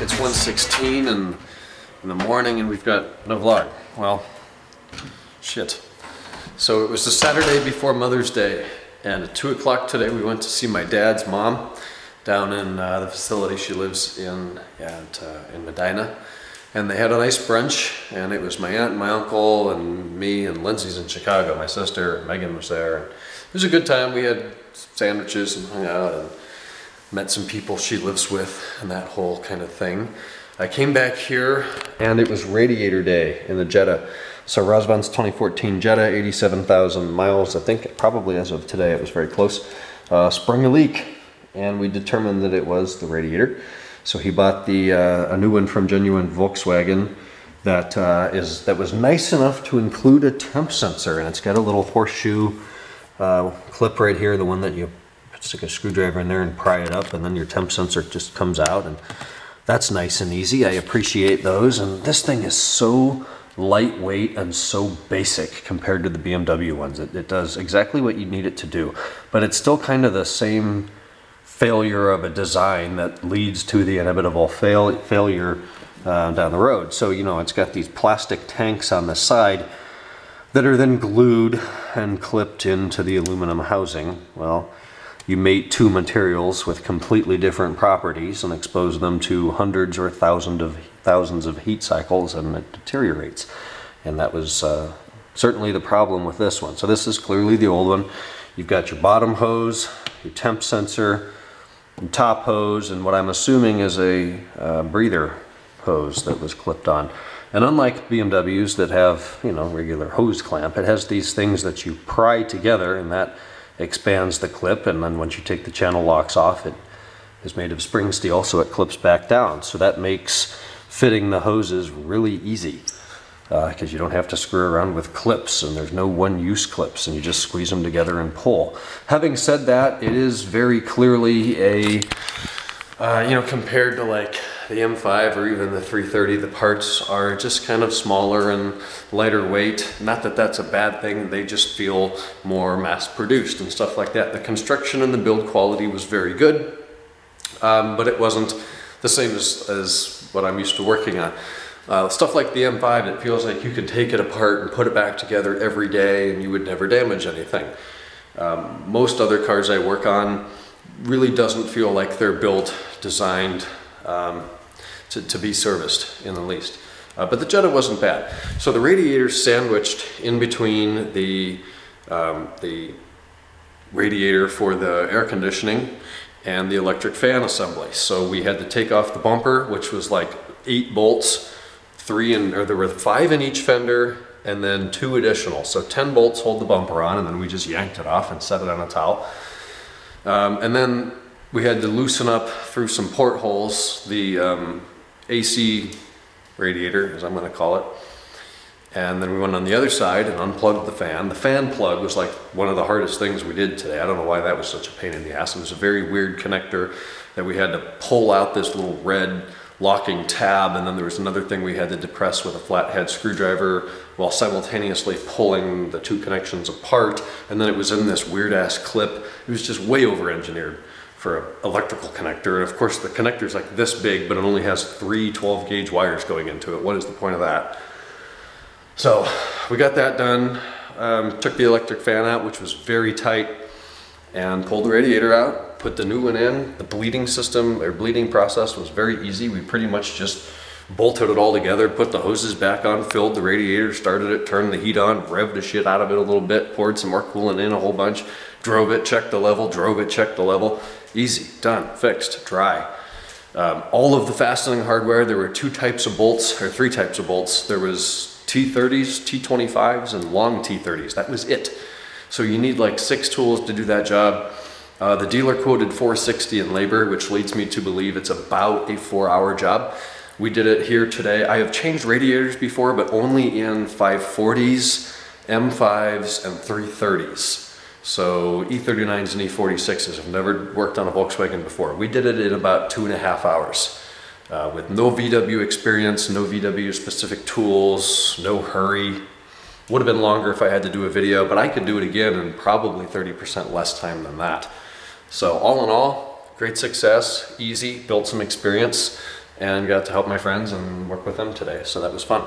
It's 1:16 in the morning and we've got no vlog. Well, shit. So it was the Saturday before Mother's Day, and at 2 o'clock today we went to see my dad's mom down in the facility she lives in Medina. And they had a nice brunch, and it was my aunt and my uncle and me, and Lindsay's in Chicago, my sister, and Megan was there. And it was a good time. We had sandwiches and hung out and met some people she lives with and that whole kind of thing. I came back here and it was Radiator Day in the Jetta. So Razvan's 2014 Jetta, 87,000 miles. I think probably as of today it was very close. Sprung a leak, and we determined that it was the radiator. So he bought a new one from genuine Volkswagen that was nice enough to include a temp sensor, and it's got a little horseshoe clip right here, the one that you stick a screwdriver in there and pry it up, and then your temp sensor just comes out, and that's nice and easy. I appreciate those, and this thing is so lightweight and so basic compared to the BMW ones. It does exactly what you need it to do, but it's still kind of the same failure of a design that leads to the inevitable failure down the road. So, you know, it's got these plastic tanks on the side that are then glued and clipped into the aluminum housing. Well, you mate two materials with completely different properties and expose them to hundreds or thousands of heat cycles, and it deteriorates. And that was certainly the problem with this one. So this is clearly the old one. You've got your bottom hose, your temp sensor, and top hose, and what I'm assuming is a breather hose that was clipped on. And unlike BMWs that have, you know, regular hose clamp, it has these things that you pry together, and that expands the clip, and then once you take the channel locks off, it is made of spring steel, so it clips back down. So that makes fitting the hoses really easy, because you don't have to screw around with clips, and there's no one-use clips, and you just squeeze them together and pull. Having said that, it is very clearly a, you know, compared to like the M5 or even the 330, the parts are just kind of smaller and lighter weight. Not that that's a bad thing, they just feel more mass-produced and stuff like that. The construction and the build quality was very good, but it wasn't the same as what I'm used to working on. Stuff like the M5, it feels like you could take it apart and put it back together every day and you would never damage anything. Most other cars I work on really doesn't feel like they're built, designed to be serviced in the least. But the Jetta wasn't bad. So the radiator sandwiched in between the radiator for the air conditioning and the electric fan assembly. So we had to take off the bumper, which was like 8 bolts, there were 5 in each fender, and then 2 additional. So 10 bolts hold the bumper on, and then we just yanked it off and set it on a towel. And then we had to loosen up through some portholes the AC radiator, as I'm going to call it. And then we went on the other side and unplugged the fan. The fan plug was like one of the hardest things we did today. I don't know why that was such a pain in the ass. It was a very weird connector that we had to pull out this little red locking tab, and then there was another thing we had to depress with a flathead screwdriver while simultaneously pulling the 2 connections apart, and then it was in this weird ass clip. It was just way over engineered for an electrical connector, and of course the connector's like this big, but it only has 3 12-gauge wires going into it. What is the point of that? So we got that done, took the electric fan out, which was very tight, and pulled the radiator out, put the new one in. The bleeding system, or bleeding process, was very easy. We pretty much just bolted it all together, put the hoses back on, filled the radiator, started it, turned the heat on, revved the shit out of it a little bit, poured some more coolant in a whole bunch, drove it, checked the level, drove it, checked the level. Easy, done, fixed, dry. All of the fastening hardware, there were 2 types of bolts, or 3 types of bolts. There was T30s, T25s, and long T30s. That was it. So you need like 6 tools to do that job. The dealer quoted $460 in labor, which leads me to believe it's about a 4-hour job. We did it here today. I have changed radiators before, but only in 540s, M5s, and 330s. So E39s and E46s. Have never worked on a Volkswagen before. We did it in about 2.5 hours. With no VW experience, no VW specific tools, no hurry. Would have been longer if I had to do a video, but I could do it again in probably 30% less time than that. So all in all, great success, easy, built some experience, and got to help my friends and work with them today, so that was fun.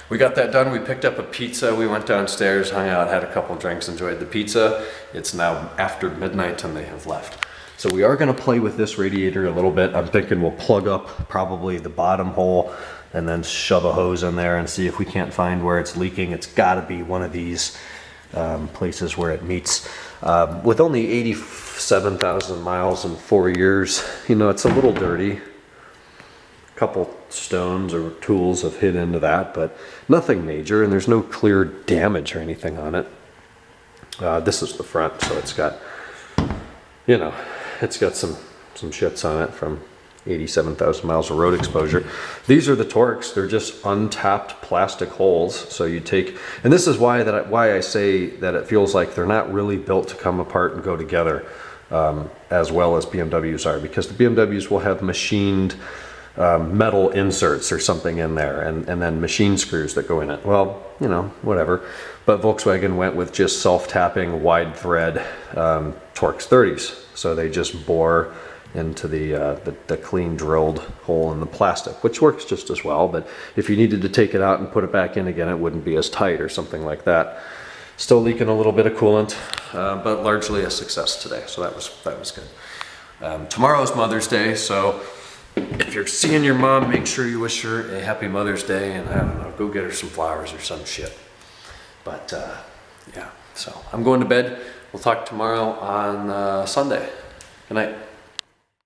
We got that done. We picked up a pizza. We went downstairs, hung out, had a couple drinks, enjoyed the pizza. It's now after midnight and they have left. So we are gonna play with this radiator a little bit. I'm thinking we'll plug up probably the bottom hole and then shove a hose in there and see if we can't find where it's leaking. It's gotta be one of these places where it meets. With only 87,000 miles in 4 years, you know, it's a little dirty. Couple stones or tools have hit into that, but nothing major, and there's no clear damage or anything on it. This is the front, so it's got, you know, it's got some shits on it from 87,000 miles of road exposure. These are the Torx. They're just untapped plastic holes. So you take, and this is why I say that it feels like they're not really built to come apart and go together as well as BMWs are, because the BMWs will have machined metal inserts or something in there, and then machine screws that go in it. Well, you know, whatever. But Volkswagen went with just self-tapping wide thread Torx 30s. So they just bore into the clean drilled hole in the plastic, which works just as well. But if you needed to take it out and put it back in again, it wouldn't be as tight or something like that. Still leaking a little bit of coolant, but largely a success today. So that was good. Tomorrow's Mother's Day, so if you're seeing your mom, make sure you wish her a happy Mother's Day, and I don't know, go get her some flowers or some shit. But yeah, so I'm going to bed. We'll talk tomorrow on Sunday. Good night.